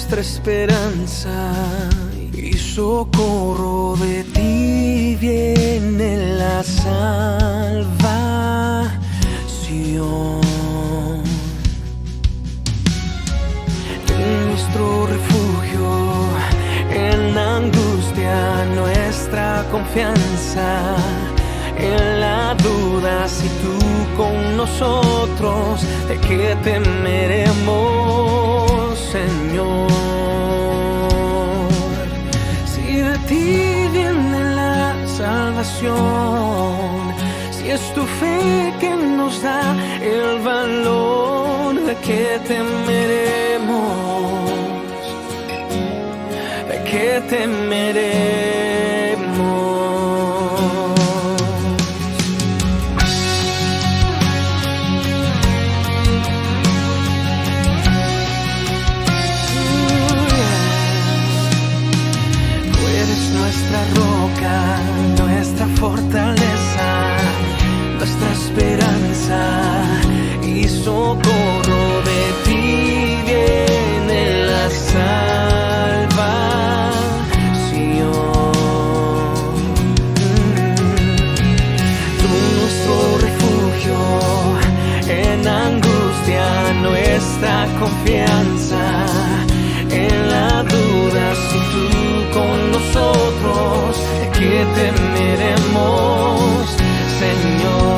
nuestra esperanza y socorro, de ti viene la salvación. Nuestro refugio en angustia, nuestra confianza en la duda. Si tú con nosotros, ¿de qué temeremos, Señor? Si de ti viene la salvación, si es tu fe que nos da el valor, ¿de qué temeremos? ¿De qué temeremos? Nuestra roca, nuestra fortaleza, nuestra esperanza y socorro, de ti viene la salvación. Tú nuestro refugio en angustia, nuestra confianza en la duda. Si tú con nosotros, ¿de qué temeremos, Señor?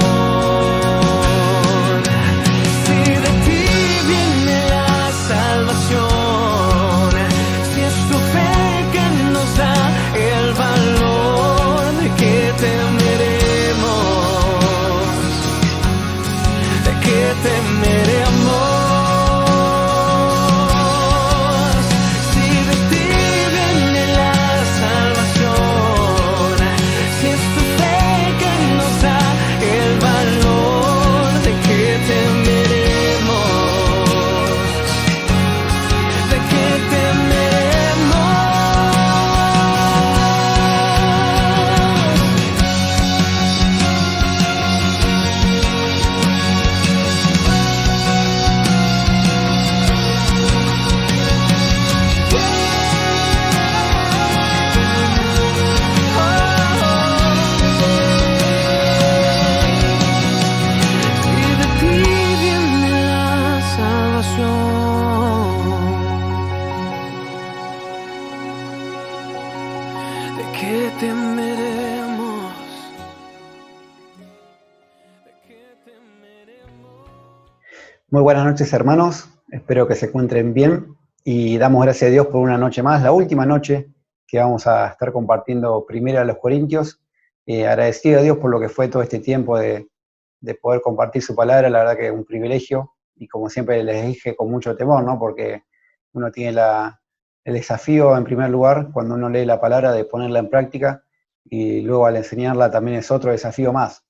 Si de ti viene la salvación, si es tu fe que nos da el valor, ¿de qué temeremos? ¿De qué temeremos? Muy buenas noches, hermanos, espero que se encuentren bien y damos gracias a Dios por una noche más, la última noche que vamos a estar compartiendo Primera de los Corintios. Agradecido a Dios por lo que fue todo este tiempo de poder compartir su palabra, la verdad que es un privilegio y como siempre les dije, con mucho temor, ¿no? Porque uno tiene el desafío en primer lugar cuando uno lee la palabra de ponerla en práctica y luego al enseñarla también es otro desafío más.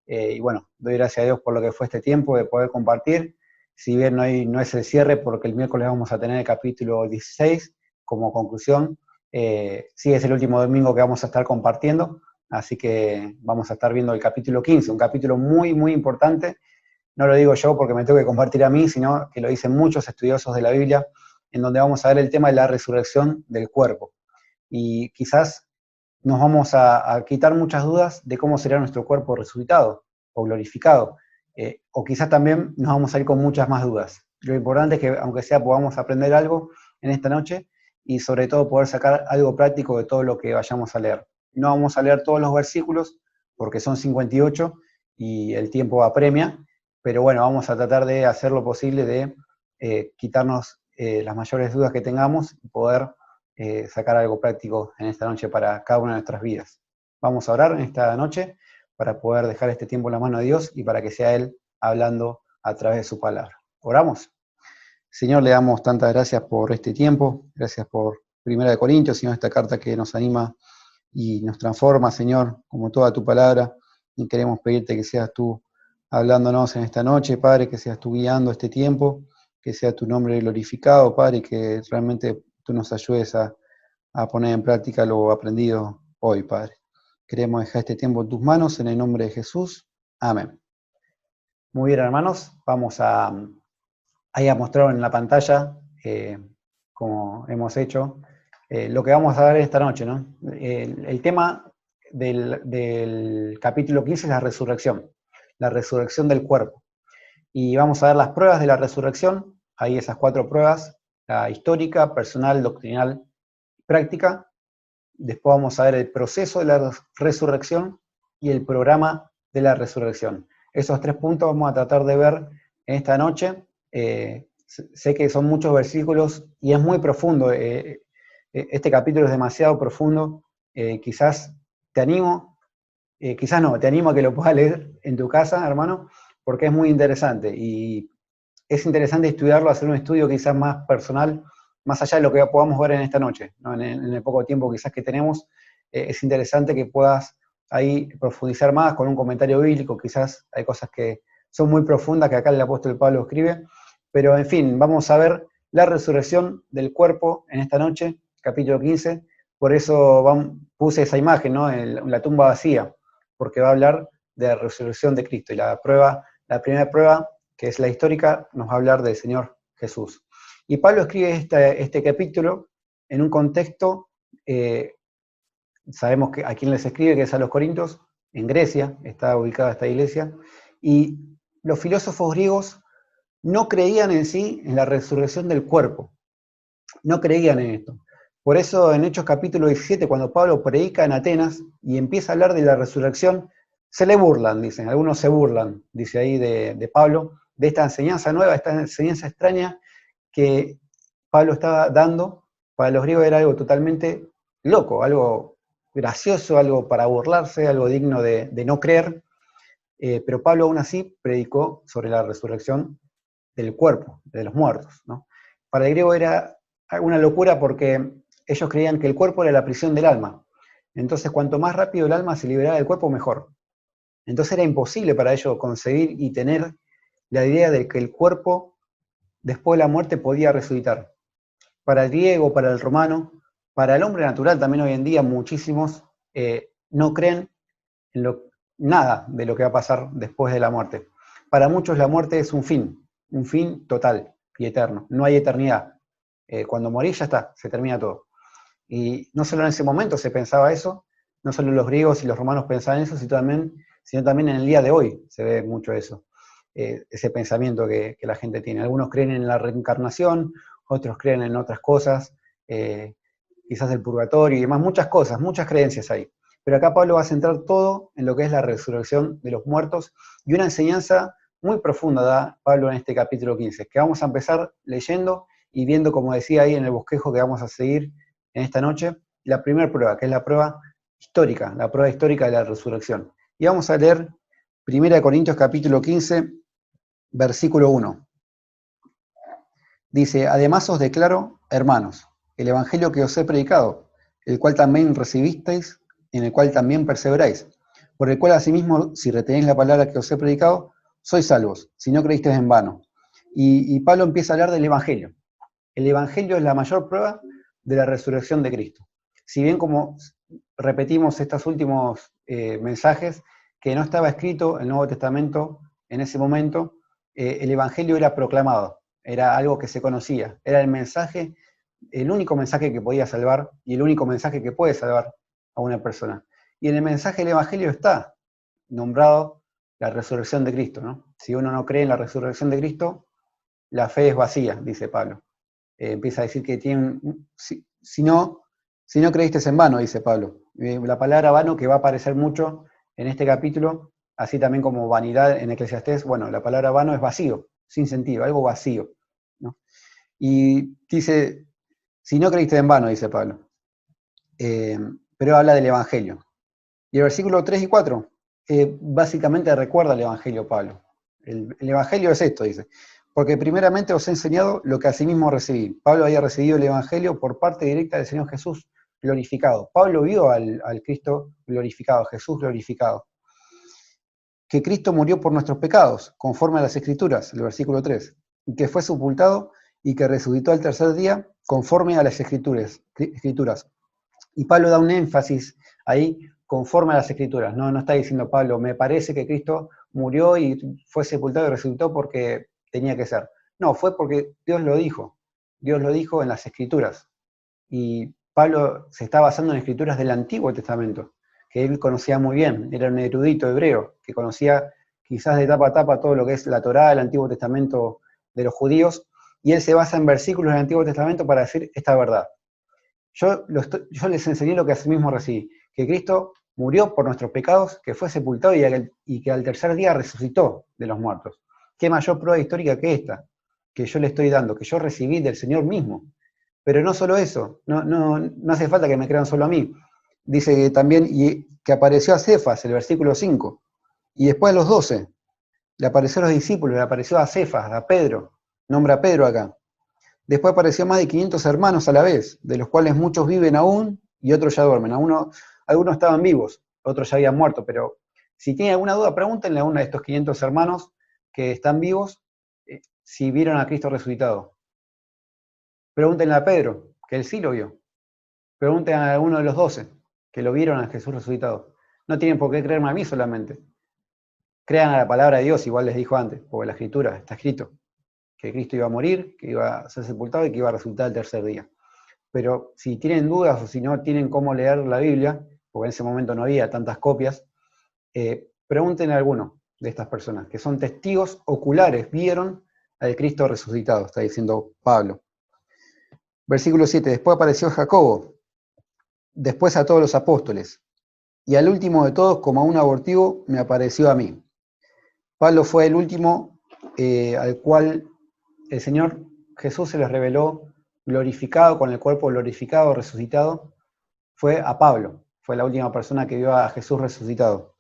Y bueno, doy gracias a Dios por lo que fue este tiempo de poder compartir. Si bien hoy no es el cierre, porque el miércoles vamos a tener el capítulo 16 como conclusión, sí es el último domingo que vamos a estar compartiendo, así que vamos a estar viendo el capítulo 15, un capítulo muy, muy importante. No lo digo yo porque me tengo que compartir a mí, sino que lo dicen muchos estudiosos de la Biblia, en donde vamos a ver el tema de la resurrección del cuerpo. Y quizás nos vamos a quitar muchas dudas de cómo será nuestro cuerpo resucitado o glorificado. O quizás también nos vamos a ir con muchas más dudas. Lo importante es que, aunque sea, podamos aprender algo en esta noche y sobre todo poder sacar algo práctico de todo lo que vayamos a leer. No vamos a leer todos los versículos porque son 58 y el tiempo apremia, pero bueno, vamos a tratar de hacer lo posible de quitarnos las mayores dudas que tengamos y poder sacar algo práctico en esta noche para cada una de nuestras vidas. Vamos a orar en esta noche para poder dejar este tiempo en la mano de Dios y para que sea Él hablando a través de su palabra. ¿Oramos? Señor, le damos tantas gracias por este tiempo, gracias por Primera de Corintios, Señor, esta carta que nos anima y nos transforma, Señor, como toda tu palabra, y queremos pedirte que seas tú hablándonos en esta noche, Padre, que seas tú guiando este tiempo, que sea tu nombre glorificado, Padre, y que realmente tú nos ayudes a poner en práctica lo aprendido hoy, Padre. Queremos dejar este tiempo en tus manos, en el nombre de Jesús. Amén. Muy bien, hermanos, vamos a mostrar en la pantalla como hemos hecho, lo que vamos a ver esta noche, ¿no? El tema del capítulo 15 es la resurrección del cuerpo. Y vamos a ver las pruebas de la resurrección, hay esas 4 pruebas, la histórica, personal, doctrinal, práctica. Después vamos a ver el proceso de la resurrección y el programa de la resurrección. Esos 3 puntos vamos a tratar de ver en esta noche. Sé que son muchos versículos y es muy profundo. Este capítulo es demasiado profundo. Quizás te animo, quizás no, te animo a que lo puedas leer en tu casa, hermano, porque es muy interesante. Y es interesante estudiarlo, hacer un estudio quizás más personal, más allá de lo que podamos ver en esta noche, ¿no? En el poco tiempo quizás que tenemos, es interesante que puedas ahí profundizar más con un comentario bíblico, quizás hay cosas que son muy profundas que acá el apóstol Pablo escribe, pero en fin, vamos a ver la resurrección del cuerpo en esta noche, capítulo 15, por eso puse esa imagen, ¿no? La tumba vacía, porque va a hablar de la resurrección de Cristo, y la primera prueba, que es la histórica, nos va a hablar del Señor Jesús. Y Pablo escribe este capítulo en un contexto, sabemos que a quién les escribe, que es a los Corintios, en Grecia, está ubicada esta iglesia, y los filósofos griegos no creían en sí en la resurrección del cuerpo, no creían en esto. Por eso en Hechos capítulo 17, cuando Pablo predica en Atenas y empieza a hablar de la resurrección, se le burlan, dicen, algunos se burlan, dice ahí de Pablo, de esta enseñanza nueva, esta enseñanza extraña que Pablo estaba dando. Para los griegos era algo totalmente loco, algo gracioso, algo para burlarse, algo digno de no creer, pero Pablo aún así predicó sobre la resurrección del cuerpo, de los muertos, ¿no? Para el griego era una locura porque ellos creían que el cuerpo era la prisión del alma. Entonces, cuanto más rápido el alma se liberara del cuerpo, mejor. Entonces era imposible para ellos concebir y tener la idea de que el cuerpo, después de la muerte, podía resucitar. Para el griego, para el romano, para el hombre natural también hoy en día, muchísimos no creen en nada de lo que va a pasar después de la muerte. Para muchos la muerte es un fin total y eterno. No hay eternidad. Cuando morís ya está, se termina todo. Y no solo en ese momento se pensaba eso, no solo los griegos y los romanos pensaban eso, sino también en el día de hoy se ve mucho eso, ese pensamiento que la gente tiene. Algunos creen en la reencarnación, otros creen en otras cosas, quizás el purgatorio y demás, muchas cosas, muchas creencias hay. Pero acá Pablo va a centrar todo en lo que es la resurrección de los muertos y una enseñanza muy profunda da Pablo en este capítulo 15, que vamos a empezar leyendo y viendo, como decía ahí en el bosquejo que vamos a seguir en esta noche, la primera prueba, que es la prueba histórica de la resurrección. Y vamos a leer 1 Corintios capítulo 15, versículo 1. Dice: además os declaro, hermanos, el evangelio que os he predicado, el cual también recibisteis, en el cual también perseveráis, por el cual asimismo, si retenéis la palabra que os he predicado, sois salvos, si no creísteis en vano. Y Pablo empieza a hablar del evangelio. El evangelio es la mayor prueba de la resurrección de Cristo. Si bien, como repetimos estos últimos mensajes, que no estaba escrito el Nuevo Testamento en ese momento, el evangelio era proclamado, era algo que se conocía, era el mensaje, el único mensaje que podía salvar y el único mensaje que puede salvar a una persona. Y en el mensaje del evangelio está nombrado la resurrección de Cristo, ¿no? Si uno no cree en la resurrección de Cristo, la fe es vacía, dice Pablo. Empieza a decir que si no creíste en vano, dice Pablo. La palabra vano, que va a aparecer mucho en este capítulo, así también como vanidad en Eclesiastés, bueno, la palabra vano es vacío, sin sentido, algo vacío, ¿no? Y dice, si no creíste en vano, dice Pablo. Pero habla del Evangelio. Y el versículo 3 y 4, básicamente recuerda el Evangelio, Pablo. El Evangelio es esto, dice: porque primeramente os he enseñado lo que asimismo recibí. Pablo había recibido el Evangelio por parte directa del Señor Jesús glorificado. Pablo vio al Cristo glorificado, Jesús glorificado. Que Cristo murió por nuestros pecados, conforme a las Escrituras, el versículo 3, y que fue sepultado y que resucitó al tercer día, conforme a las Escrituras. Y Pablo da un énfasis ahí, conforme a las Escrituras. No está diciendo Pablo, me parece que Cristo murió y fue sepultado y resucitó porque tenía que ser. No, fue porque Dios lo dijo. Dios lo dijo en las Escrituras. Y Pablo se está basando en escrituras del Antiguo Testamento, que él conocía muy bien, era un erudito hebreo, que conocía quizás de tapa a tapa todo lo que es la Torá, el Antiguo Testamento de los judíos, y él se basa en versículos del Antiguo Testamento para decir esta verdad. Yo les enseñé lo que asimismo recibí, que Cristo murió por nuestros pecados, que fue sepultado y que al tercer día resucitó de los muertos. ¿Qué mayor prueba histórica que esta? Que yo le estoy dando, que yo recibí del Señor mismo. Pero no solo eso, no hace falta que me crean solo a mí. Dice que también que apareció a Cefas, el versículo 5, y después a los 12, le apareció a los discípulos, le apareció a Cefas, a Pedro, nombra a Pedro acá. Después apareció a más de 500 hermanos a la vez, de los cuales muchos viven aún y otros ya duermen. Algunos estaban vivos, otros ya habían muerto, pero si tienen alguna duda, pregúntenle a uno de estos 500 hermanos que están vivos si vieron a Cristo resucitado. Pregúntenle a Pedro, que él sí lo vio. Pregunten a alguno de los 12, que lo vieron a Jesús resucitado. No tienen por qué creerme a mí solamente. Crean a la palabra de Dios, igual les dijo antes, porque la Escritura está escrito que Cristo iba a morir, que iba a ser sepultado y que iba a resucitar el tercer día. Pero si tienen dudas o si no tienen cómo leer la Biblia, porque en ese momento no había tantas copias, pregunten a alguno de estas personas, que son testigos oculares, vieron al Cristo resucitado, está diciendo Pablo. Versículo 7, después apareció Jacobo, después a todos los apóstoles, y al último de todos, como a un abortivo, me apareció a mí. Pablo fue el último al cual el Señor Jesús se les reveló glorificado, con el cuerpo glorificado, resucitado, fue a Pablo, fue la última persona que vio a Jesús resucitado.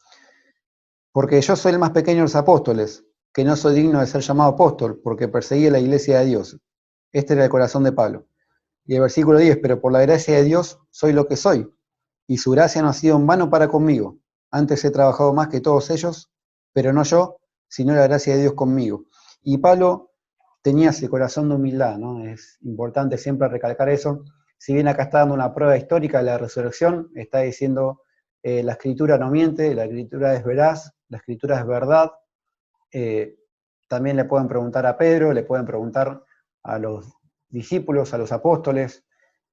Porque yo soy el más pequeño de los apóstoles, que no soy digno de ser llamado apóstol, porque perseguí la iglesia de Dios. Este era el corazón de Pablo. Y el versículo 10, pero por la gracia de Dios soy lo que soy, y su gracia no ha sido en vano para conmigo. Antes he trabajado más que todos ellos, pero no yo, sino la gracia de Dios conmigo. Y Pablo tenía ese corazón de humildad, ¿no? Es importante siempre recalcar eso. Si bien acá está dando una prueba histórica de la resurrección, está diciendo la Escritura no miente, la Escritura es veraz, la Escritura es verdad. También le pueden preguntar a Pedro, le pueden preguntar a los discípulos, a los apóstoles,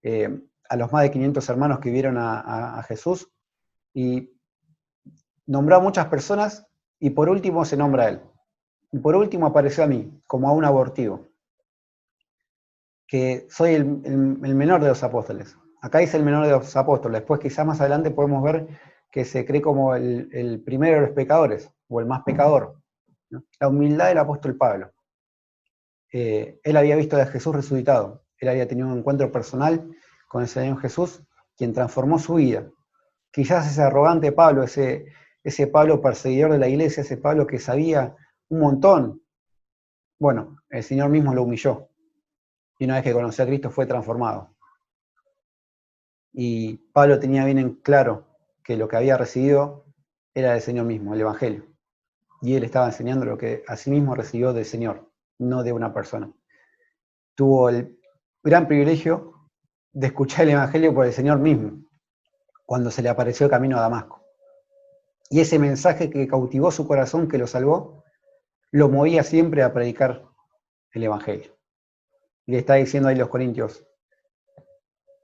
a los más de 500 hermanos que vieron a Jesús, y nombró a muchas personas, y por último se nombra a él. Y por último apareció a mí, como a un abortivo, que soy el menor de los apóstoles. Acá dice el menor de los apóstoles, después quizás más adelante podemos ver que se cree como el primero de los pecadores, o el más pecador, ¿no? La humildad del apóstol Pablo. Él había visto a Jesús resucitado, él había tenido un encuentro personal con el Señor Jesús, quien transformó su vida. Quizás ese arrogante Pablo, ese Pablo perseguidor de la iglesia, ese Pablo que sabía un montón, bueno, el Señor mismo lo humilló, y una vez que conoció a Cristo fue transformado. Y Pablo tenía bien en claro que lo que había recibido era del Señor mismo, el Evangelio, y él estaba enseñando lo que a sí mismo recibió del Señor, no de una persona. Tuvo el gran privilegio de escuchar el Evangelio por el Señor mismo, cuando se le apareció el camino a Damasco. Y ese mensaje que cautivó su corazón, que lo salvó, lo movía siempre a predicar el Evangelio. Y le está diciendo ahí a los corintios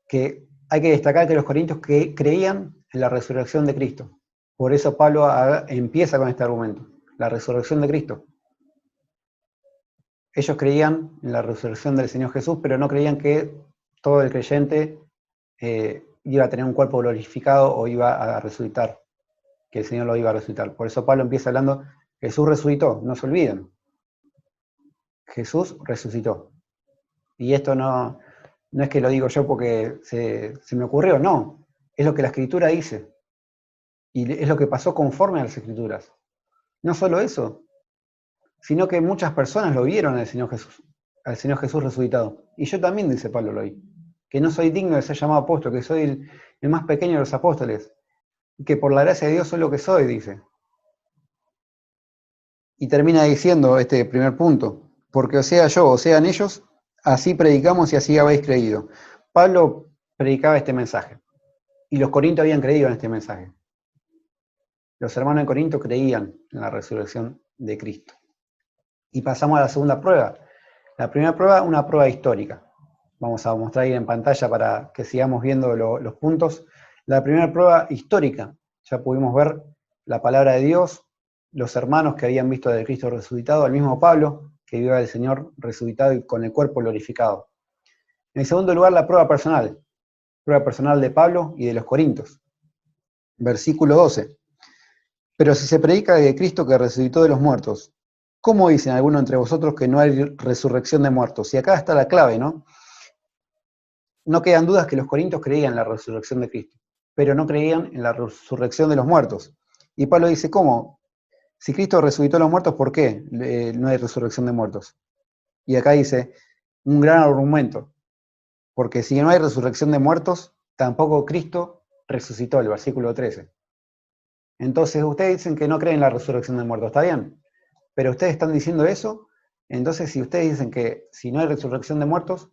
que hay que destacar que los corintios creían en la resurrección de Cristo. Por eso Pablo empieza con este argumento, la resurrección de Cristo. Ellos creían en la resurrección del Señor Jesús, pero no creían que todo el creyente iba a tener un cuerpo glorificado o iba a resucitar, que el Señor lo iba a resucitar. Por eso Pablo empieza hablando, Jesús resucitó, no se olviden. Jesús resucitó. Y esto no es que lo digo yo porque se me ocurrió, no. Es lo que la Escritura dice. Y es lo que pasó conforme a las Escrituras. No solo eso, sino que muchas personas lo vieron al Señor Jesús resucitado. Y yo también, dice Pablo, lo vi. Que no soy digno de ser llamado apóstol, que soy el más pequeño de los apóstoles. Que por la gracia de Dios soy lo que soy, dice. Y termina diciendo este primer punto, porque o sea yo, o sean ellos, así predicamos y así habéis creído. Pablo predicaba este mensaje, y los corintios habían creído en este mensaje. Los hermanos de Corinto creían en la resurrección de Cristo. Y pasamos a la segunda prueba. La primera prueba, una prueba histórica. Vamos a mostrar ahí en pantalla para que sigamos viendo los puntos. La primera prueba histórica, ya pudimos ver la palabra de Dios, los hermanos que habían visto al Cristo resucitado, al mismo Pablo, que vio al Señor resucitado y con el cuerpo glorificado. En segundo lugar, la prueba personal de Pablo y de los Corintios. Versículo 12. Pero si se predica de Cristo que resucitó de los muertos, ¿cómo dicen algunos entre vosotros que no hay resurrección de muertos? Y acá está la clave, ¿no? No quedan dudas que los corintios creían en la resurrección de Cristo, pero no creían en la resurrección de los muertos. Y Pablo dice, ¿cómo? Si Cristo resucitó de los muertos, ¿por qué no hay resurrección de muertos? Y acá dice, un gran argumento, porque si no hay resurrección de muertos, tampoco Cristo resucitó, el versículo 13. Entonces ustedes dicen que no creen en la resurrección de muertos, ¿está bien? Pero ustedes están diciendo eso, entonces si ustedes dicen que si no hay resurrección de muertos,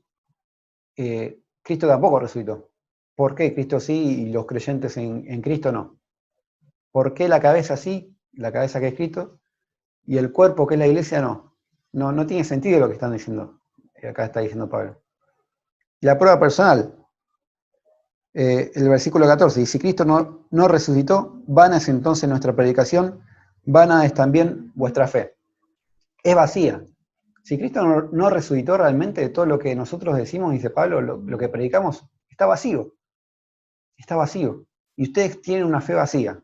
Cristo tampoco resucitó. ¿Por qué Cristo sí y los creyentes en Cristo no? ¿Por qué la cabeza sí, la cabeza que es Cristo, y el cuerpo que es la iglesia no? No tiene sentido lo que están diciendo. Acá está diciendo Pablo. Y la prueba personal, el versículo 14, y si Cristo no resucitó, vana es entonces nuestra predicación, vana es también vuestra fe. Es vacía. Si Cristo no resucitó realmente, todo lo que nosotros decimos, dice Pablo, lo que predicamos, está vacío. Está vacío. Y ustedes tienen una fe vacía.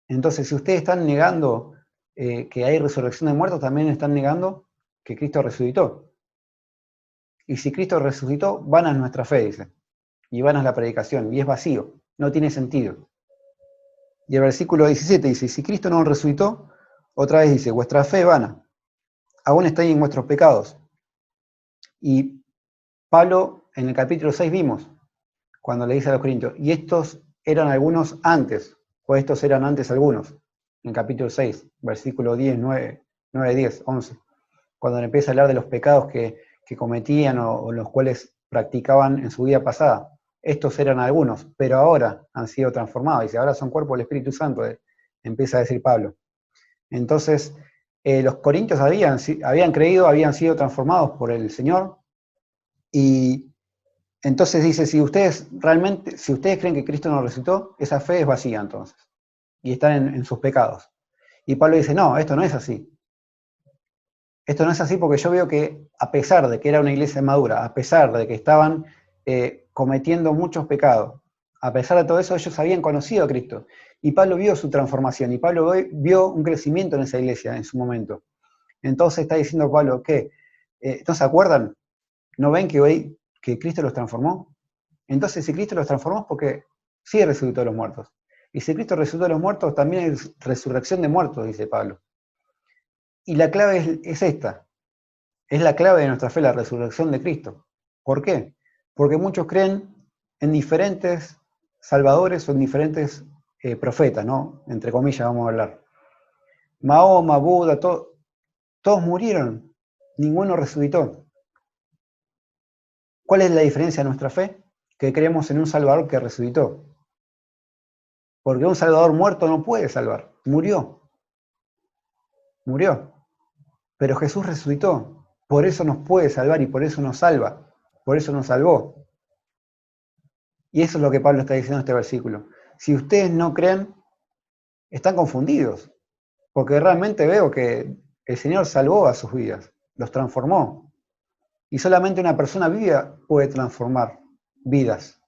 Entonces, si ustedes están negando que hay resurrección de muertos, también están negando que Cristo resucitó. Y si Cristo resucitó, vana es nuestra fe, dice. Y vana es la predicación. Y es vacío. No tiene sentido. Y el versículo 17 dice, si Cristo no resucitó, otra vez dice, vuestra fe es vana. Aún estáis en vuestros pecados. Y Pablo, en el capítulo 6 vimos, cuando le dice a los corintios, y estos eran algunos antes, o estos eran antes algunos, en el capítulo 6, versículo 10, 9, 10, 11, cuando le empieza a hablar de los pecados que cometían o los cuales practicaban en su vida pasada. Estos eran algunos, pero ahora han sido transformados, dice, ahora son cuerpo del Espíritu Santo, empieza a decir Pablo. Entonces, los corintios habían creído, habían sido transformados por el Señor, y entonces dice, si ustedes creen que Cristo no resucitó, esa fe es vacía entonces, y están en sus pecados. Y Pablo dice, no, esto no es así. Esto no es así porque yo veo que a pesar de que era una iglesia madura, a pesar de que estaban cometiendo muchos pecados, a pesar de todo eso, ellos habían conocido a Cristo. Y Pablo vio su transformación, y Pablo vio un crecimiento en esa iglesia en su momento. Entonces está diciendo Pablo que, ¿no se acuerdan? ¿No ven que Cristo los transformó? Entonces, si Cristo los transformó es porque sí resucitó de los muertos. Y si Cristo resucitó de los muertos, también hay resurrección de muertos, dice Pablo. Y la clave es esta. Es la clave de nuestra fe, la resurrección de Cristo. ¿Por qué? Porque muchos creen en diferentes salvadores o en diferentes profetas, ¿no? Entre comillas vamos a hablar. Mahoma, Buda, todos murieron. Ninguno resucitó. ¿Cuál es la diferencia de nuestra fe? Que creemos en un Salvador que resucitó. Porque un Salvador muerto no puede salvar. Murió. Pero Jesús resucitó. Por eso nos puede salvar y por eso nos salva. Por eso nos salvó. Y eso es lo que Pablo está diciendo en este versículo. Si ustedes no creen, están confundidos. Porque realmente veo que el Señor salvó a sus vidas. Los transformó. Y solamente una persona viva puede transformar vidas.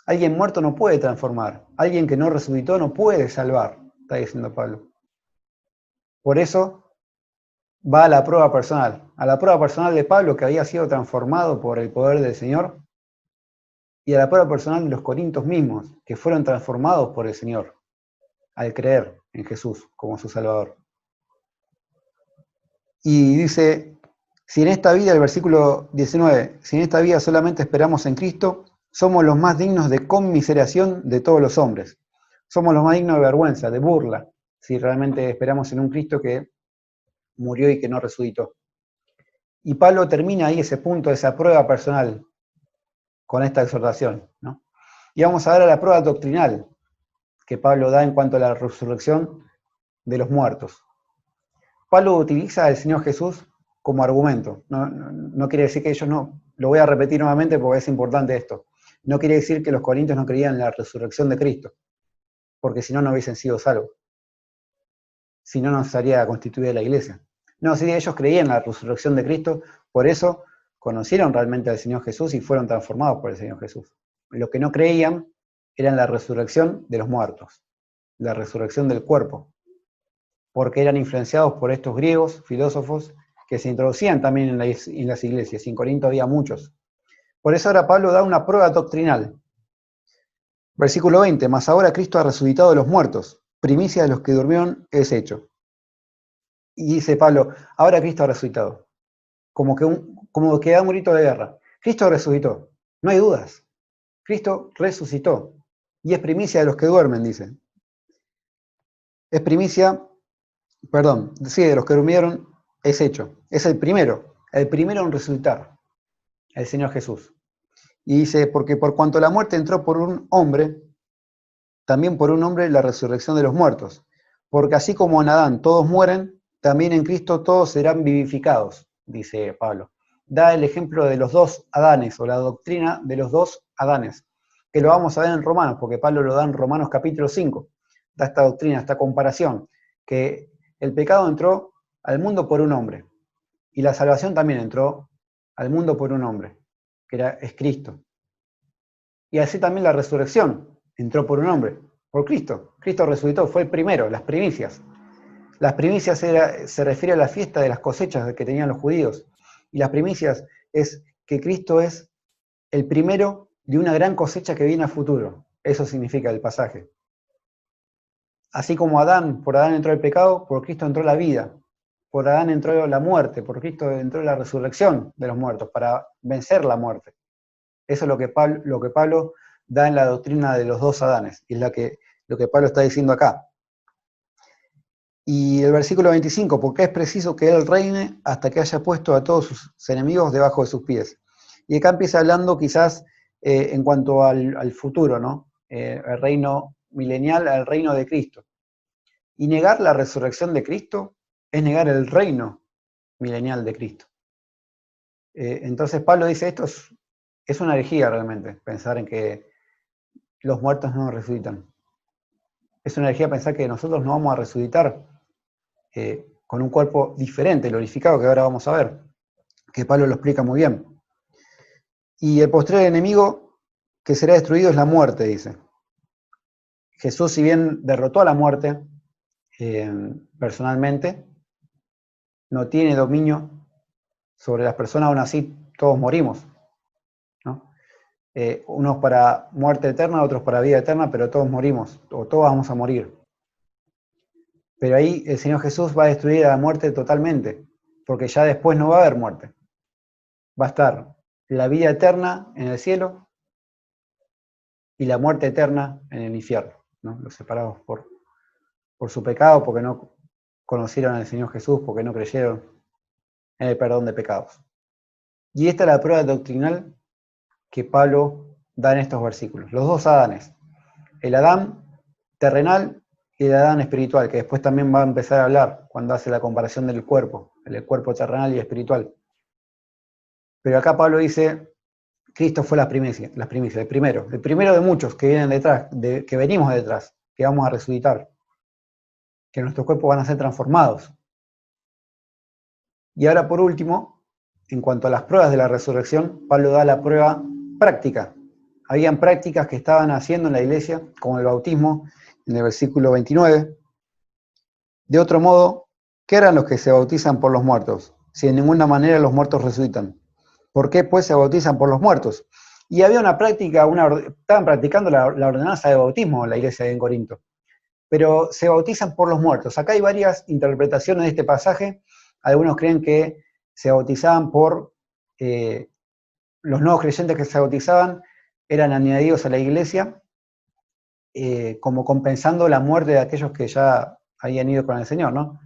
Alguien muerto no puede transformar. Alguien que no resucitó no puede salvar, está diciendo Pablo. Por eso va a la prueba personal de Pablo, que había sido transformado por el poder del Señor, y a la prueba personal de los corintios mismos, que fueron transformados por el Señor, al creer en Jesús como su Salvador. Y dice, si en esta vida, el versículo 19, si en esta vida solamente esperamos en Cristo, somos los más dignos de conmiseración de todos los hombres. Somos los más dignos de vergüenza, de burla, si realmente esperamos en un Cristo que murió y que no resucitó. Y Pablo termina ahí ese punto, esa prueba personal, con esta exhortación, ¿no? Y vamos a ver a la prueba doctrinal que Pablo da en cuanto a la resurrección de los muertos. Pablo utiliza al Señor Jesús como argumento. No quiere decir que ellos no, lo voy a repetir nuevamente porque es importante esto. No quiere decir que los corintios no creían en la resurrección de Cristo, porque si no, no hubiesen sido salvos. Si no, no estaría constituida la iglesia. No, sí, ellos creían en la resurrección de Cristo, por eso conocieron realmente al Señor Jesús y fueron transformados por el Señor Jesús. Lo que no creían era en la resurrección de los muertos, la resurrección del cuerpo, porque eran influenciados por estos griegos, filósofos, que se introducían también en las iglesias, y en Corinto había muchos. Por eso ahora Pablo da una prueba doctrinal. Versículo 20, mas ahora Cristo ha resucitado de los muertos, primicia de los que durmieron es hecho. Y dice Pablo, ahora Cristo ha resucitado. Como que da un grito de guerra. Cristo resucitó, no hay dudas. Cristo resucitó. Y es primicia de los que duermen, dice. Es primicia, perdón, sí, de los que durmieron es hecho. Es el primero en resucitar, el Señor Jesús. Y dice, porque por cuanto la muerte entró por un hombre, también por un hombre la resurrección de los muertos. Porque así como en Adán todos mueren, también en Cristo todos serán vivificados, dice Pablo. Da el ejemplo de los dos Adanes, o la doctrina de los dos Adanes, que lo vamos a ver en Romanos, porque Pablo lo da en Romanos capítulo 5. Da esta doctrina, esta comparación, que el pecado entró al mundo por un hombre, y la salvación también entró al mundo por un hombre, que es Cristo. Y así también la resurrección entró por un hombre, por Cristo. Cristo resucitó, fue el primero, las primicias. Las primicias se refiere a la fiesta de las cosechas que tenían los judíos. Y las primicias es que Cristo es el primero de una gran cosecha que viene a futuro. Eso significa el pasaje. Así como por Adán entró el pecado, por Cristo entró la vida. Por Adán entró la muerte, por Cristo entró la resurrección de los muertos, para vencer la muerte. Eso es lo que Pablo da en la doctrina de los dos Adanes, y es lo que Pablo está diciendo acá. Y el versículo 25, porque es preciso que Él reine hasta que haya puesto a todos sus enemigos debajo de sus pies. Y acá empieza hablando quizás en cuanto al futuro, ¿no? El reino milenial, al reino de Cristo. Y negar la resurrección de Cristo es negar el reino milenial de Cristo. Entonces Pablo dice, esto es una herejía realmente, pensar en que los muertos no resucitan. Es una herejía pensar que nosotros no vamos a resucitar con un cuerpo diferente, glorificado, que ahora vamos a ver, que Pablo lo explica muy bien. Y el postrer enemigo que será destruido es la muerte, dice. Jesús, si bien derrotó a la muerte personalmente, no tiene dominio sobre las personas, aún así todos morimos, ¿no? Unos para muerte eterna, otros para vida eterna, pero todos morimos, o todos vamos a morir. Pero ahí el Señor Jesús va a destruir a la muerte totalmente, porque ya después no va a haber muerte. Va a estar la vida eterna en el cielo y la muerte eterna en el infierno, ¿no? Los separados por su pecado, porque no conocieron al Señor Jesús, porque no creyeron en el perdón de pecados. Y esta es la prueba doctrinal que Pablo da en estos versículos. Los dos Adanes, el Adán terrenal y el Adán espiritual, que después también va a empezar a hablar cuando hace la comparación del cuerpo, el cuerpo terrenal y espiritual. Pero acá Pablo dice, Cristo fue las primicias, el primero de muchos que vienen detrás, que venimos detrás, que vamos a resucitar, que nuestros cuerpos van a ser transformados. Y ahora por último, en cuanto a las pruebas de la resurrección, Pablo da la prueba práctica. Habían prácticas que estaban haciendo en la iglesia, como el bautismo, en el versículo 29. De otro modo, ¿qué eran los que se bautizan por los muertos? Si de ninguna manera los muertos resucitan. ¿Por qué pues se bautizan por los muertos? Y había una práctica, estaban practicando la ordenanza de bautismo en la iglesia de Corinto, pero se bautizan por los muertos. Acá hay varias interpretaciones de este pasaje. Algunos creen que se bautizaban por los nuevos creyentes que se bautizaban, eran añadidos a la iglesia, como compensando la muerte de aquellos que ya habían ido con el Señor, ¿no?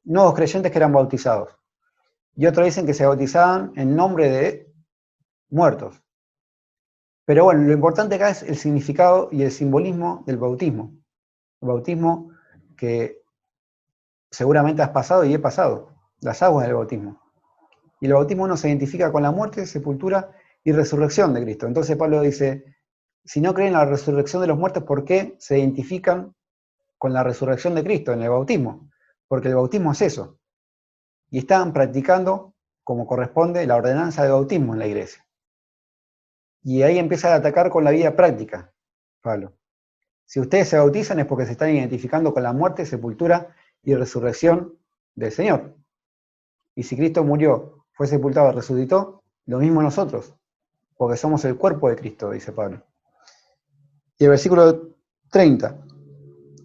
Nuevos creyentes que eran bautizados. Y otros dicen que se bautizaban en nombre de muertos. Pero bueno, lo importante acá es el significado y el simbolismo del bautismo. El bautismo que seguramente has pasado y he pasado. las aguas del bautismo. Y el bautismo nos identifica con la muerte, sepultura y resurrección de Cristo. Entonces Pablo dice, si no creen en la resurrección de los muertos, ¿por qué se identifican con la resurrección de Cristo en el bautismo? Porque el bautismo es eso. Y estaban practicando, como corresponde, la ordenanza del bautismo en la iglesia. Y ahí empieza a atacar con la vida práctica, Pablo. Si ustedes se bautizan es porque se están identificando con la muerte, sepultura y resurrección del Señor. Y si Cristo murió, fue sepultado, resucitó, lo mismo nosotros, porque somos el cuerpo de Cristo, dice Pablo. Y el versículo 30.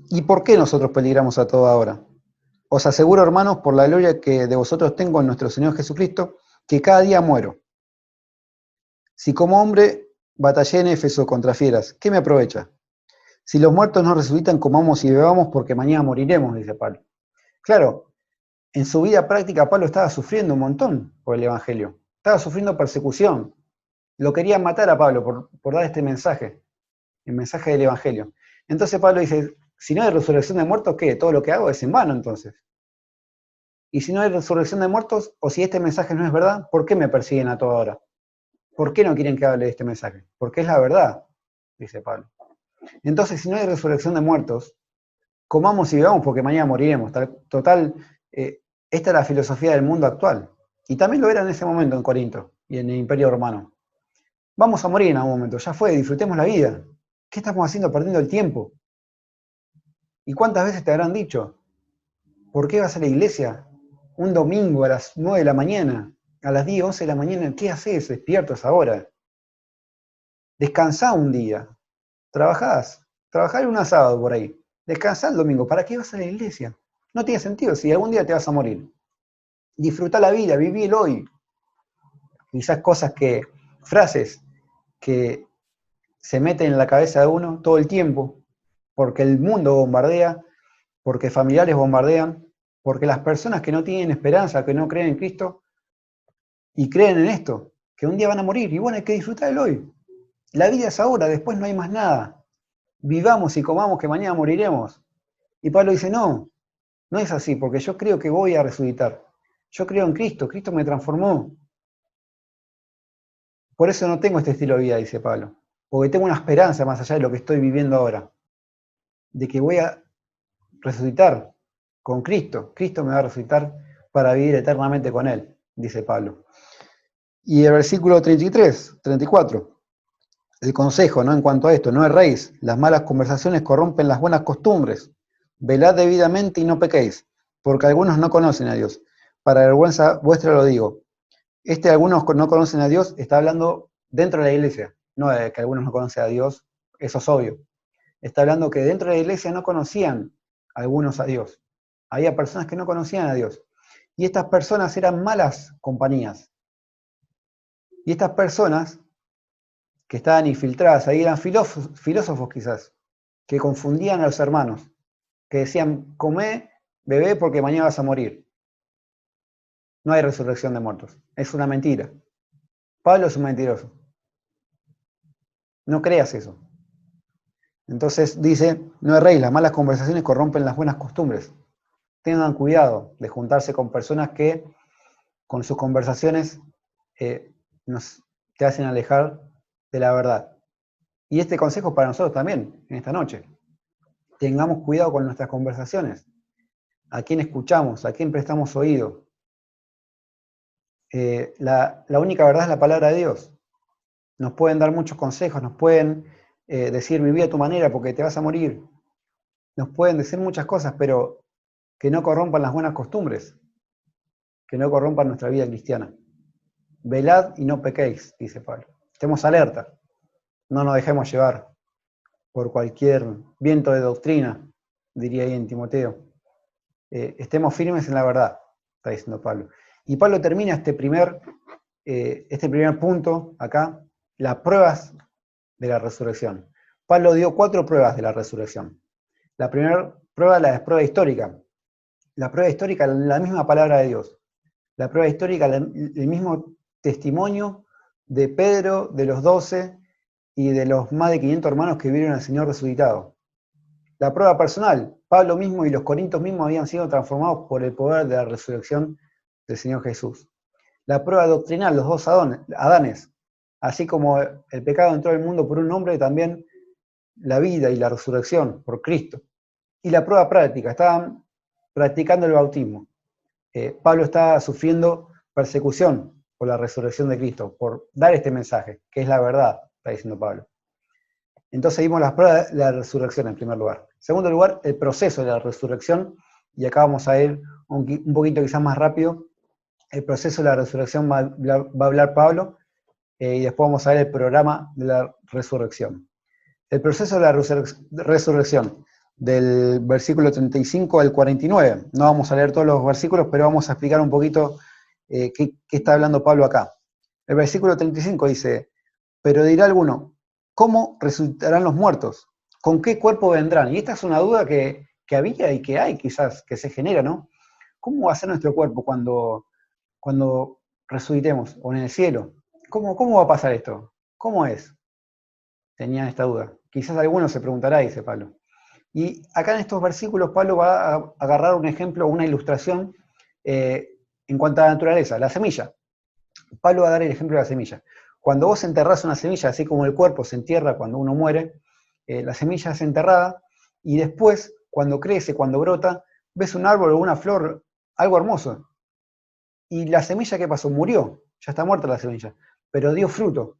¿Y por qué nosotros peligramos a toda hora? Os aseguro, hermanos, por la gloria que de vosotros tengo en nuestro Señor Jesucristo, que cada día muero. Si como hombre batallé en Éfeso contra fieras, ¿qué me aprovecha? Si los muertos no resucitan, comamos y bebamos porque mañana moriremos, dice Pablo. Claro, en su vida práctica Pablo estaba sufriendo un montón por el Evangelio. Estaba sufriendo persecución. Lo querían matar a Pablo por dar este mensaje, el mensaje del Evangelio. Entonces Pablo dice, si no hay resurrección de muertos, ¿qué? Todo lo que hago es en vano entonces. Y si no hay resurrección de muertos, o si este mensaje no es verdad, ¿por qué me persiguen a toda hora? ¿Por qué no quieren que hable de este mensaje? Porque es la verdad, dice Pablo. Entonces, si no hay resurrección de muertos, comamos y bebamos porque mañana moriremos. Total, esta es la filosofía del mundo actual. Y también lo era en ese momento en Corinto y en el Imperio Romano. Vamos a morir en algún momento, ya fue, disfrutemos la vida. ¿Qué estamos haciendo perdiendo el tiempo? ¿Y cuántas veces te habrán dicho? ¿Por qué vas a la iglesia un domingo a las 9 de la mañana, a las 10, 11 de la mañana? ¿Qué haces despiertos ahora? Descansá un día. Trabajá un asado por ahí. Descansá el domingo. ¿Para qué vas a la iglesia? No tiene sentido, si algún día te vas a morir. Disfrutá la vida, viví el hoy. Quizás frases que se meten en la cabeza de uno todo el tiempo, porque el mundo bombardea, porque familiares bombardean, porque las personas que no tienen esperanza, que no creen en Cristo, y creen en esto, que un día van a morir, y bueno, hay que disfrutar el hoy. La vida es ahora, después no hay más nada. Vivamos y comamos que mañana moriremos. Y Pablo dice, no, no es así, porque yo creo que voy a resucitar. Yo creo en Cristo, Cristo me transformó. Por eso no tengo este estilo de vida, dice Pablo, porque tengo una esperanza más allá de lo que estoy viviendo ahora, de que voy a resucitar con Cristo. Cristo me va a resucitar para vivir eternamente con Él, dice Pablo. Y el versículo 33, 34. El consejo, ¿no? En cuanto a esto, no erréis, las malas conversaciones corrompen las buenas costumbres. Velad debidamente y no pequéis, porque algunos no conocen a Dios. Para vergüenza vuestra lo digo. Algunos no conocen a Dios, está hablando dentro de la iglesia, no de que algunos no conocen a Dios, eso es obvio. Está hablando que dentro de la iglesia no conocían algunos a Dios. Había personas que no conocían a Dios. Y estas personas eran malas compañías. Y estas personas que estaban infiltradas ahí eran filósofos quizás, que confundían a los hermanos, que decían, comé, bebé porque mañana vas a morir. No hay resurrección de muertos. Es una mentira. Pablo es un mentiroso. No creas eso. Entonces dice, no erréis, las malas conversaciones corrompen las buenas costumbres. Tengan cuidado de juntarse con personas que con sus conversaciones te hacen alejar de la verdad. Y este consejo es para nosotros también, en esta noche. Tengamos cuidado con nuestras conversaciones. A quién escuchamos, a quién prestamos oído. La única verdad es la palabra de Dios. Nos pueden dar muchos consejos, nos pueden decir viví a tu manera porque te vas a morir. Nos pueden decir muchas cosas, pero que no corrompan las buenas costumbres, que no corrompan nuestra vida cristiana. Velad y no pequéis, dice Pablo. Estemos alerta, no nos dejemos llevar por cualquier viento de doctrina, diría ahí en Timoteo. Estemos firmes en la verdad, está diciendo Pablo. Y Pablo termina este primer punto acá, las pruebas de la resurrección. Pablo dio 4 pruebas de la resurrección. La primera prueba, la prueba histórica. La prueba histórica, la misma palabra de Dios. La prueba histórica, el mismo testimonio de Pedro, de los 12 y de los más de 500 hermanos que vieron al Señor resucitado. La prueba personal, Pablo mismo y los corintios mismos habían sido transformados por el poder de la resurrección del Señor Jesús. La prueba doctrinal, los dos Adanes, así como el pecado entró al mundo por un hombre, también la vida y la resurrección por Cristo. Y la prueba práctica, estaban practicando el bautismo. Pablo estaba sufriendo persecución por la resurrección de Cristo, por dar este mensaje, que es la verdad, está diciendo Pablo. Entonces vimos las pruebas de la resurrección en primer lugar. En segundo lugar, el proceso de la resurrección, y acá vamos a ir un poquito quizás más rápido. El proceso de la resurrección va a hablar Pablo, y después vamos a ver el programa de la resurrección. El proceso de la resurrección, del versículo 35 al 49. No vamos a leer todos los versículos, pero vamos a explicar un poquito qué está hablando Pablo acá. El versículo 35 dice, pero dirá alguno, ¿cómo resucitarán los muertos? ¿Con qué cuerpo vendrán? Y esta es una duda que había y que hay quizás, que se genera, ¿no? ¿Cómo va a ser nuestro cuerpo cuando resucitemos o en el cielo? ¿Cómo va a pasar esto? ¿Cómo es? Tenían esta duda. Quizás alguno se preguntará, dice Pablo. Y acá en estos versículos Pablo va a agarrar un ejemplo, una ilustración en cuanto a la naturaleza, la semilla. Pablo va a dar el ejemplo de la semilla. Cuando vos enterrás una semilla, así como el cuerpo se entierra cuando uno muere, la semilla es enterrada y después, cuando crece, cuando brota, ves un árbol o una flor, algo hermoso. Y la semilla, ¿qué pasó? Murió, ya está muerta la semilla, pero dio fruto.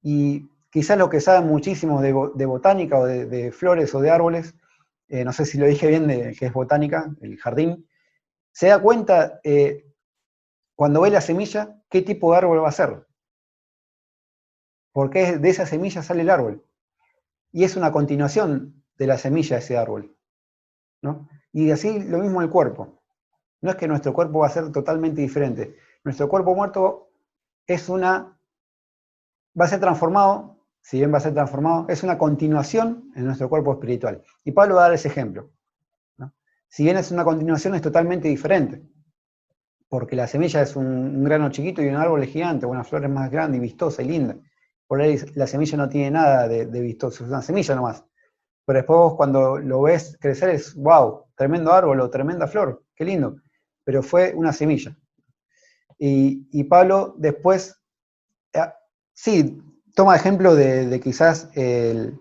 Y quizás los que saben muchísimo de botánica o de flores o de árboles, no sé si lo dije bien, que es botánica, el jardín, se da cuenta cuando ve la semilla qué tipo de árbol va a ser. Porque de esa semilla sale el árbol. Y es una continuación de la semilla de ese árbol, ¿no? Y así lo mismo el cuerpo. No es que nuestro cuerpo va a ser totalmente diferente. Nuestro cuerpo muerto va a ser transformado, si bien va a ser transformado, es una continuación en nuestro cuerpo espiritual. Y Pablo va a dar ese ejemplo, ¿no? Si bien es una continuación, es totalmente diferente. Porque la semilla es un grano chiquito y un árbol es gigante, una flor es más grande y vistosa y linda. Por ahí la semilla no tiene nada de vistoso, es una semilla nomás. Pero después vos cuando lo ves crecer es, wow, tremendo árbol o tremenda flor, qué lindo. Pero fue una semilla. Y Pablo después, sí, toma ejemplo de quizás el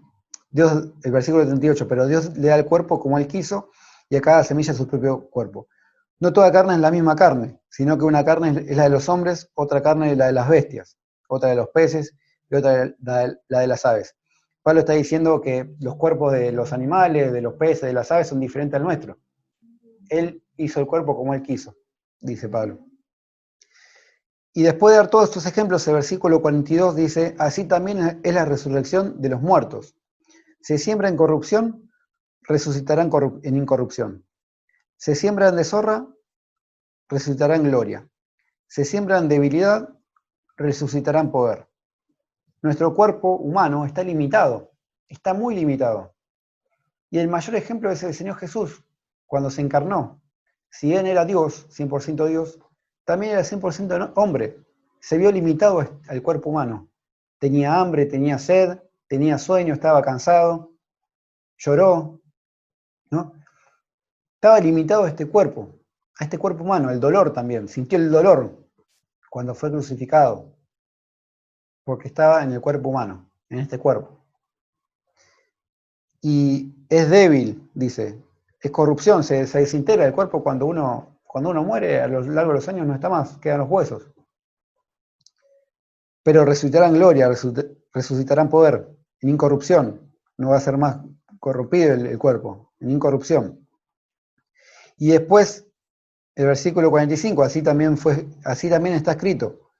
versículo 38, pero Dios le da el cuerpo como Él quiso y a cada semilla su propio cuerpo. No toda carne es la misma carne, sino que una carne es la de los hombres, otra carne es la de las bestias, otra de los peces y otra la de las aves. Pablo está diciendo que los cuerpos de los animales, de los peces, de las aves son diferentes al nuestro. Él hizo el cuerpo como Él quiso, dice Pablo. Y después de dar todos estos ejemplos, el versículo 42 dice, así también es la resurrección de los muertos. Se siembra en corrupción, resucitarán en incorrupción. Se siembra en deshonra, resucitará en gloria. Se siembra en debilidad, resucitará en poder. Nuestro cuerpo humano está limitado, está muy limitado. Y el mayor ejemplo es el Señor Jesús, cuando se encarnó. Si bien era Dios, 100% Dios, también era 100% hombre. Se vio limitado al cuerpo humano. Tenía hambre, tenía sed, tenía sueño, estaba cansado, lloró, ¿no? Estaba limitado a este cuerpo humano, el dolor también. Sintió el dolor cuando fue crucificado, porque estaba en el cuerpo humano, en este cuerpo. Y es débil, dice, es corrupción, se desintegra el cuerpo cuando uno muere, a lo largo de los años no está más, quedan los huesos. Pero resucitará en gloria, resucitará en poder, en incorrupción, no va a ser más corrompido el cuerpo, en incorrupción. Y después, el versículo 45, así también está escrito,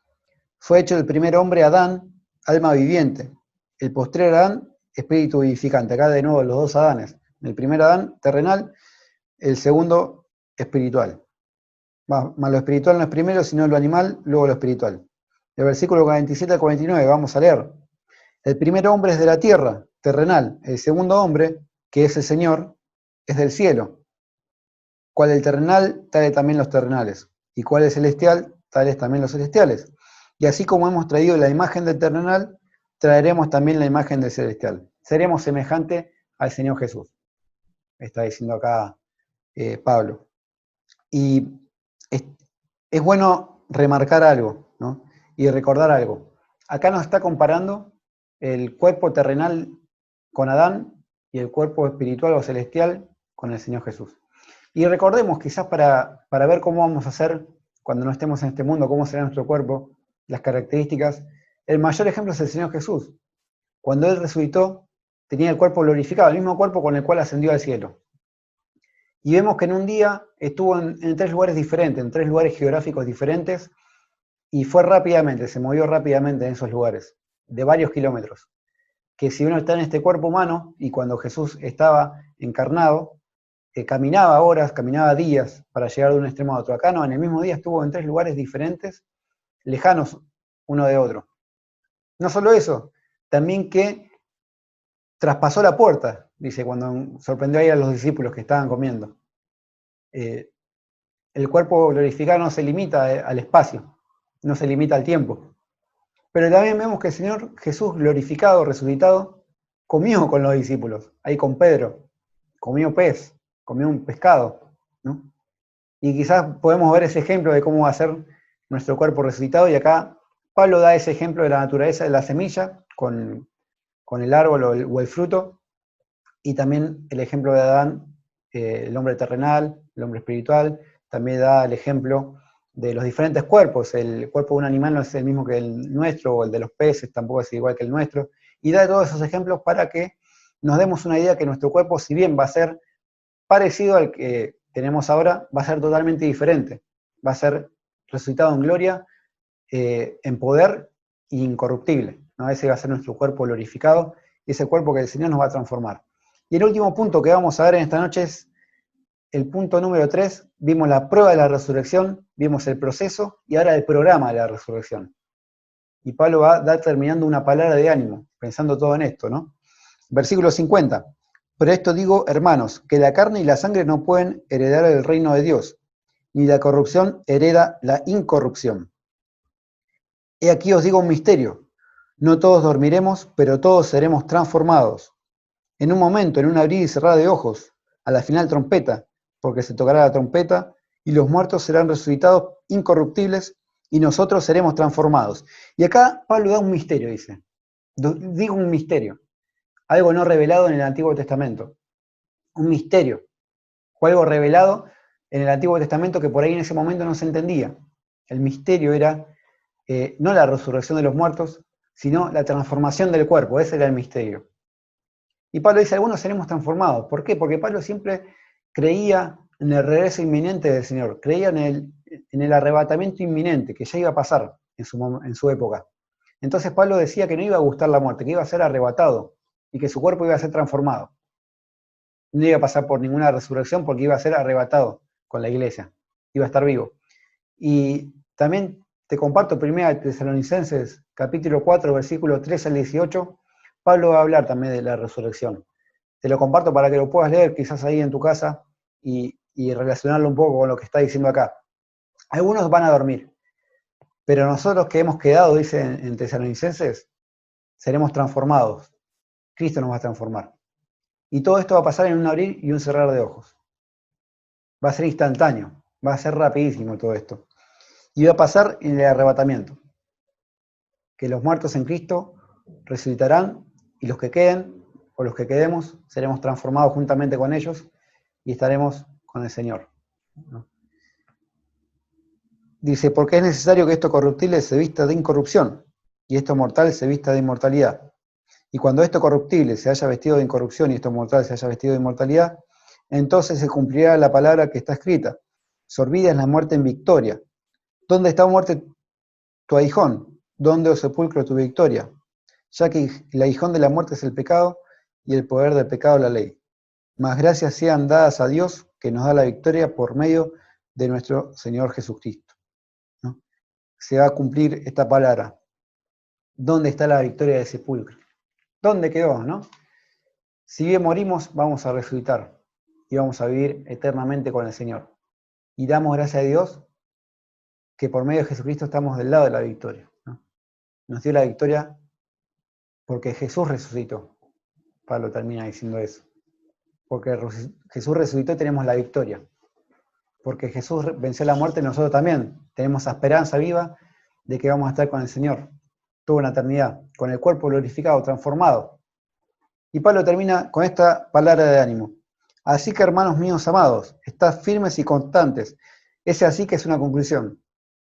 fue hecho el primer hombre Adán, alma viviente, el postrer Adán, espíritu vivificante. Acá de nuevo los dos Adanes, el primer Adán terrenal, el segundo espiritual. Más lo espiritual no es primero, sino lo animal, luego lo espiritual. El versículo 47 al 49, vamos a leer. El primer hombre es de la tierra, terrenal. El segundo hombre, que es el Señor, es del cielo. Cuál es el terrenal, tales también los terrenales. Y cuál es celestial, tales también los celestiales. Y así como hemos traído la imagen del terrenal, traeremos también la imagen del celestial. Seremos semejantes al Señor Jesús. Está diciendo acá Pablo. Y es bueno remarcar algo, ¿no? Y recordar algo. Acá nos está comparando el cuerpo terrenal con Adán y el cuerpo espiritual o celestial con el Señor Jesús. Y recordemos, quizás para ver cómo vamos a hacer cuando no estemos en este mundo, cómo será nuestro cuerpo, las características, el mayor ejemplo es el Señor Jesús. Cuando Él resucitó, tenía el cuerpo glorificado, el mismo cuerpo con el cual ascendió al cielo. Y vemos que en un día estuvo en tres lugares diferentes, en tres lugares geográficos diferentes, y fue rápidamente, se movió rápidamente en esos lugares, de varios kilómetros. Que si uno está en este cuerpo humano, y cuando Jesús estaba encarnado, caminaba horas, caminaba días para llegar de un extremo a otro. Acá no, en el mismo día estuvo en tres lugares diferentes, lejanos uno de otro. No solo eso, también que traspasó la puerta, dice, cuando sorprendió ahí a los discípulos que estaban comiendo. El cuerpo glorificado no se limita al espacio, no se limita al tiempo. Pero también vemos que el Señor Jesús glorificado, resucitado, comió con los discípulos, ahí con Pedro, comió pez, comió un pescado, ¿no? Y quizás podemos ver ese ejemplo de cómo va a ser nuestro cuerpo resucitado, y acá Pablo da ese ejemplo de la naturaleza de la semilla con el árbol o el fruto, y también el ejemplo de Adán, el hombre terrenal, el hombre espiritual, también da el ejemplo de los diferentes cuerpos. El cuerpo de un animal no es el mismo que el nuestro, o el de los peces tampoco es igual que el nuestro, y da todos esos ejemplos para que nos demos una idea que nuestro cuerpo, si bien va a ser parecido al que tenemos ahora, va a ser totalmente diferente. Va a ser resucitado en gloria, en poder e incorruptible, ¿no? Ese va a ser nuestro cuerpo glorificado, y ese cuerpo que el Señor nos va a transformar. Y el último punto que vamos a ver en esta noche es el punto número 3. Vimos la prueba de la resurrección, vimos el proceso y ahora el programa de la resurrección. Y Pablo va a dar terminando una palabra de ánimo, pensando todo en esto, ¿no? Versículo 50. Pero esto digo, hermanos, que la carne y la sangre no pueden heredar el reino de Dios, ni la corrupción hereda la incorrupción. He aquí os digo un misterio. No todos dormiremos, pero todos seremos transformados. En un momento, en un abrir y cerrar de ojos, a la final trompeta, porque se tocará la trompeta, y los muertos serán resucitados incorruptibles, y nosotros seremos transformados. Y acá Pablo da un misterio, dice. Digo un misterio. Algo no revelado en el Antiguo Testamento. Un misterio. O algo revelado en el Antiguo Testamento que por ahí en ese momento no se entendía. El misterio era no la resurrección de los muertos, sino la transformación del cuerpo. Ese era el misterio. Y Pablo dice, algunos seremos transformados. ¿Por qué? Porque Pablo siempre creía en el regreso inminente del Señor, creía en el arrebatamiento inminente, que ya iba a pasar en su época. Entonces Pablo decía que no iba a gustar la muerte, que iba a ser arrebatado, y que su cuerpo iba a ser transformado. No iba a pasar por ninguna resurrección porque iba a ser arrebatado con la iglesia, iba a estar vivo. Y también te comparto 1 Tesalonicenses, capítulo 4, versículos 3 al 18, Pablo va a hablar también de la resurrección. Te lo comparto para que lo puedas leer quizás ahí en tu casa y relacionarlo un poco con lo que está diciendo acá. Algunos van a dormir, pero nosotros que hemos quedado, dice en Tesalonicenses, seremos transformados. Cristo nos va a transformar. Y todo esto va a pasar en un abrir y un cerrar de ojos. Va a ser instantáneo, va a ser rapidísimo todo esto. Y va a pasar en el arrebatamiento. Que los muertos en Cristo resucitarán, y los que queden, o los que quedemos, seremos transformados juntamente con ellos y estaremos con el Señor, ¿no? Dice, porque es necesario que esto corruptible se vista de incorrupción, y esto mortal se vista de inmortalidad. Y cuando esto corruptible se haya vestido de incorrupción y esto mortal se haya vestido de inmortalidad, entonces se cumplirá la palabra que está escrita. Sorbida es la muerte en victoria. ¿Dónde está, muerte, tu aguijón? ¿Dónde, oh sepulcro, tu victoria? Ya que el aguijón de la muerte es el pecado, y el poder del pecado la ley. Mas gracias sean dadas a Dios, que nos da la victoria por medio de nuestro Señor Jesucristo, ¿no? Se va a cumplir esta palabra. ¿Dónde está la victoria del sepulcro? ¿Dónde quedó, no? Si bien morimos, vamos a resucitar y vamos a vivir eternamente con el Señor. Y damos gracias a Dios que por medio de Jesucristo estamos del lado de la victoria, ¿no? Nos dio la victoria porque Jesús resucitó. Pablo termina diciendo eso. Porque Jesús resucitó y tenemos la victoria. porque Jesús venció la muerte y nosotros también. Tenemos esa esperanza viva de que vamos a estar con el Señor toda una eternidad, con el cuerpo glorificado, transformado. Y Pablo termina con esta palabra de ánimo. Así que, hermanos míos amados, estad firmes y constantes. Ese así que es una conclusión.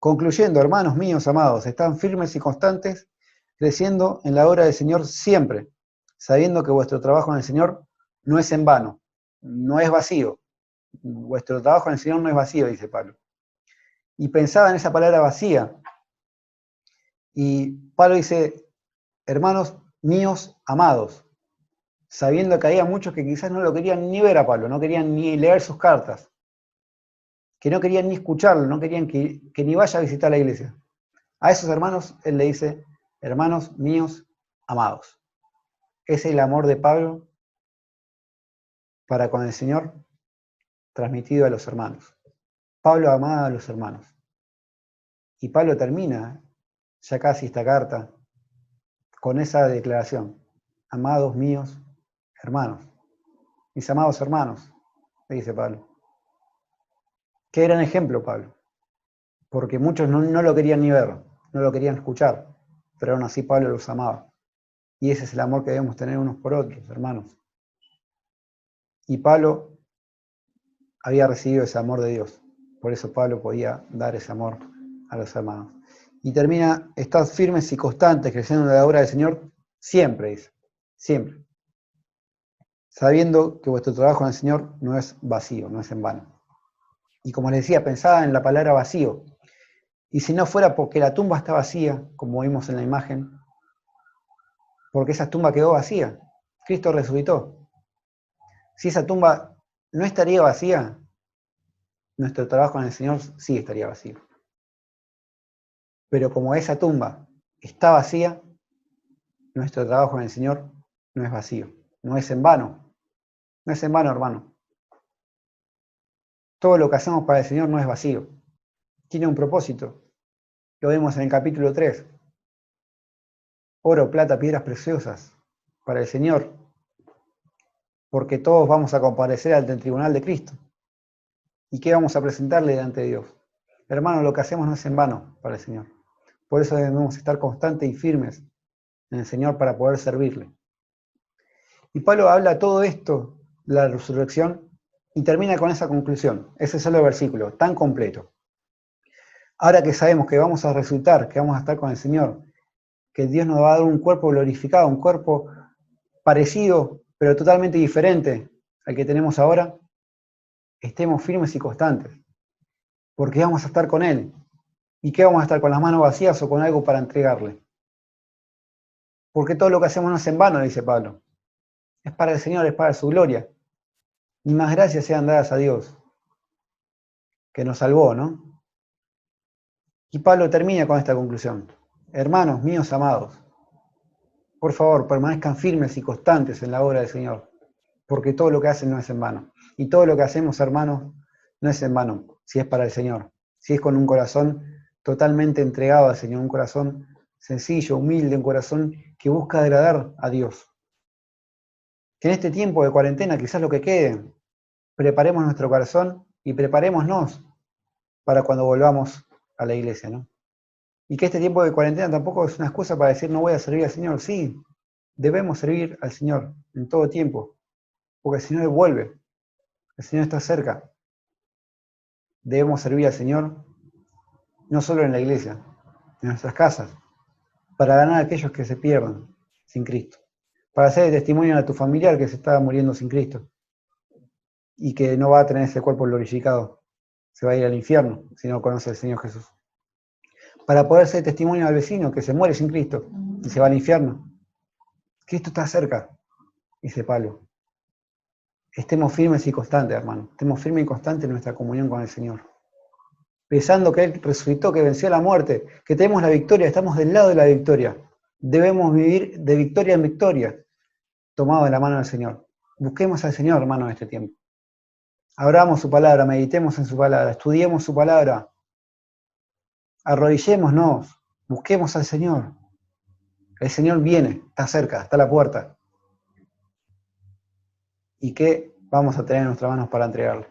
Concluyendo, hermanos míos amados, están firmes y constantes, creciendo en la obra del Señor siempre, sabiendo que vuestro trabajo en el Señor no es en vano, no es vacío. Vuestro trabajo en el Señor no es vacío, dice Pablo. Y pensaba en esa palabra vacía. Y Pablo dice, hermanos míos amados, sabiendo que había muchos que quizás no lo querían ni ver a Pablo, no querían ni leer sus cartas, que no querían ni escucharlo, no querían que ni vaya a visitar la iglesia. A esos hermanos él le dice, hermanos míos amados. Ese es el amor de Pablo para con el Señor transmitido a los hermanos. Pablo amaba a los hermanos. Y Pablo termina ya casi esta carta con esa declaración. Amados míos hermanos. Mis amados hermanos, le dice Pablo. Qué gran ejemplo, Pablo. Porque muchos no lo querían ni ver, no lo querían escuchar, pero aún así Pablo los amaba. Y ese es el amor que debemos tener unos por otros, hermanos. Y Pablo había recibido ese amor de Dios. Por eso Pablo podía dar ese amor a los hermanos. Y termina, estad firmes y constantes, creciendo en la obra del Señor, siempre, dice. Siempre. Sabiendo que vuestro trabajo en el Señor no es vacío, no es en vano. Y como les decía, pensaba en la palabra vacío. Y si no fuera porque la tumba está vacía, como vimos en la imagen, porque esa tumba quedó vacía, Cristo resucitó. Si esa tumba no estaría vacía, nuestro trabajo en el Señor sí estaría vacío. Pero como esa tumba está vacía, nuestro trabajo en el Señor no es vacío, no es en vano. No es en vano, hermano. Todo lo que hacemos para el Señor no es vacío. Tiene un propósito. Lo vemos en el capítulo 3. Oro, plata, piedras preciosas para el Señor. Porque todos vamos a comparecer ante el tribunal de Cristo. ¿Y qué vamos a presentarle delante de Dios? Hermano, lo que hacemos no es en vano para el Señor. Por eso debemos estar constantes y firmes en el Señor para poder servirle. Y Pablo habla todo esto de la resurrección y termina con esa conclusión. Ese es el versículo, tan completo. Ahora que sabemos que vamos a resucitar, que vamos a estar con el Señor, que Dios nos va a dar un cuerpo glorificado, un cuerpo parecido, pero totalmente diferente al que tenemos ahora, estemos firmes y constantes, porque vamos a estar con Él. ¿Y qué vamos a estar con las manos vacías o con algo para entregarle? Porque todo lo que hacemos no es en vano, dice Pablo. Es para el Señor, es para su gloria. Y más gracias sean dadas a Dios, que nos salvó, ¿no? Y Pablo termina con esta conclusión. Hermanos míos amados, por favor, permanezcan firmes y constantes en la obra del Señor, porque todo lo que hacen no es en vano. Y todo lo que hacemos, hermanos, no es en vano, si es para el Señor, si es con un corazón totalmente entregado al Señor, un corazón sencillo, humilde, un corazón que busca agradar a Dios. Que en este tiempo de cuarentena, quizás lo que quede, preparemos nuestro corazón y preparémonos para cuando volvamos a la iglesia, ¿no? Y que este tiempo de cuarentena tampoco es una excusa para decir no voy a servir al Señor. Sí, debemos servir al Señor en todo tiempo, porque el Señor vuelve, el Señor está cerca. Debemos servir al Señor no solo en la iglesia, en nuestras casas, para ganar a aquellos que se pierdan sin Cristo, para hacer el testimonio a tu familiar que se está muriendo sin Cristo y que no va a tener ese cuerpo glorificado, se va a ir al infierno si no conoce al Señor Jesús. Para poder ser testimonio al vecino que se muere sin Cristo y se va al infierno. Cristo está cerca, dice Pablo. Estemos firmes y constantes, hermano. Estemos firmes y constantes en nuestra comunión con el Señor. Pensando que Él resucitó, que venció la muerte, que tenemos la victoria, estamos del lado de la victoria. Debemos vivir de victoria en victoria, tomados de la mano del Señor. Busquemos al Señor, hermano, en este tiempo. Abramos su palabra, meditemos en su palabra, estudiemos su palabra. Arrodillémonos, busquemos al Señor. El Señor viene, está cerca, está a la puerta. ¿Y qué vamos a tener en nuestras manos para entregarle?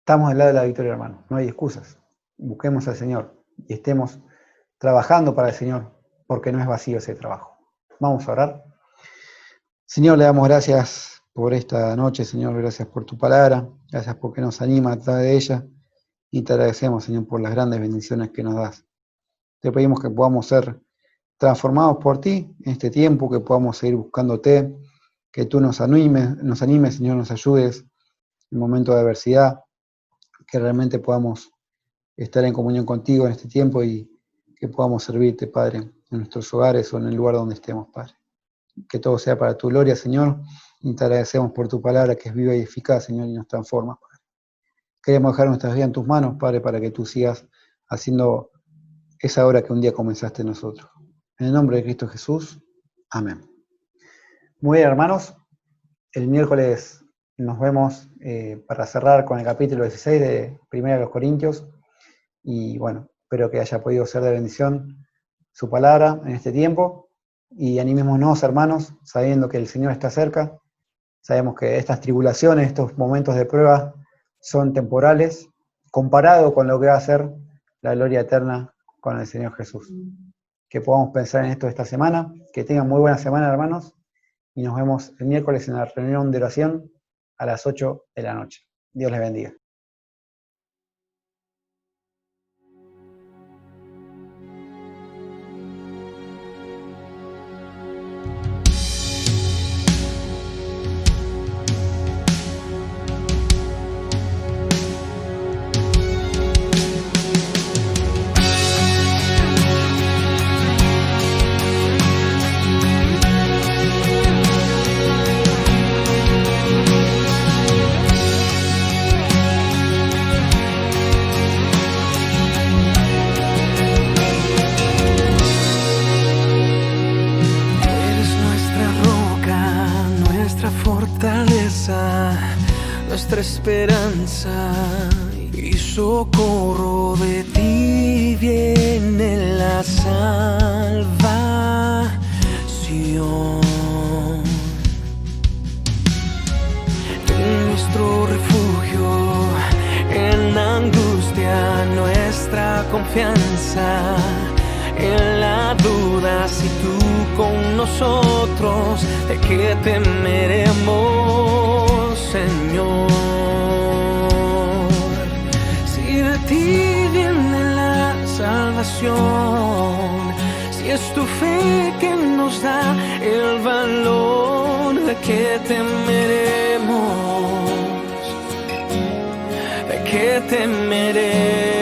Estamos del lado de la victoria, hermano. No hay excusas. Busquemos al Señor y estemos trabajando para el Señor, porque no es vacío ese trabajo. Vamos a orar. Señor, le damos gracias por esta noche, Señor. Gracias por tu palabra. Gracias porque nos anima a través de ella. Y te agradecemos, Señor, por las grandes bendiciones que nos das. Te pedimos que podamos ser transformados por ti en este tiempo, que podamos seguir buscándote, que tú nos animes, Señor, nos ayudes en momentos de adversidad, que realmente podamos estar en comunión contigo en este tiempo y que podamos servirte, Padre, en nuestros hogares o en el lugar donde estemos, Padre. Que todo sea para tu gloria, Señor, y te agradecemos por tu palabra que es viva y eficaz, Señor, y nos transforma, Padre. Queremos dejar nuestras vidas en tus manos, Padre, para que tú sigas haciendo esa obra que un día comenzaste en nosotros. En el nombre de Cristo Jesús, amén. Muy bien, hermanos, el miércoles nos vemos para cerrar con el capítulo 16 de 1 Corintios. Y bueno, espero que haya podido ser de bendición su palabra en este tiempo. Y animémonos, hermanos, sabiendo que el Señor está cerca. Sabemos que estas tribulaciones, estos momentos de prueba son temporales, comparado con lo que va a ser la gloria eterna con el Señor Jesús. Que podamos pensar en esto esta semana. Que tengan muy buena semana, hermanos. Y nos vemos el miércoles en la reunión de oración a las 8 de la noche. Dios les bendiga. Nuestra esperanza y socorro, de ti viene la salvación. Nuestro refugio en la angustia, nuestra confianza en la duda. Si tú con nosotros, ¿de qué temeremos, Señor? Si de ti viene la salvación, si es tu fe que nos da el valor, ¿de qué temeremos? ¿De qué temeremos?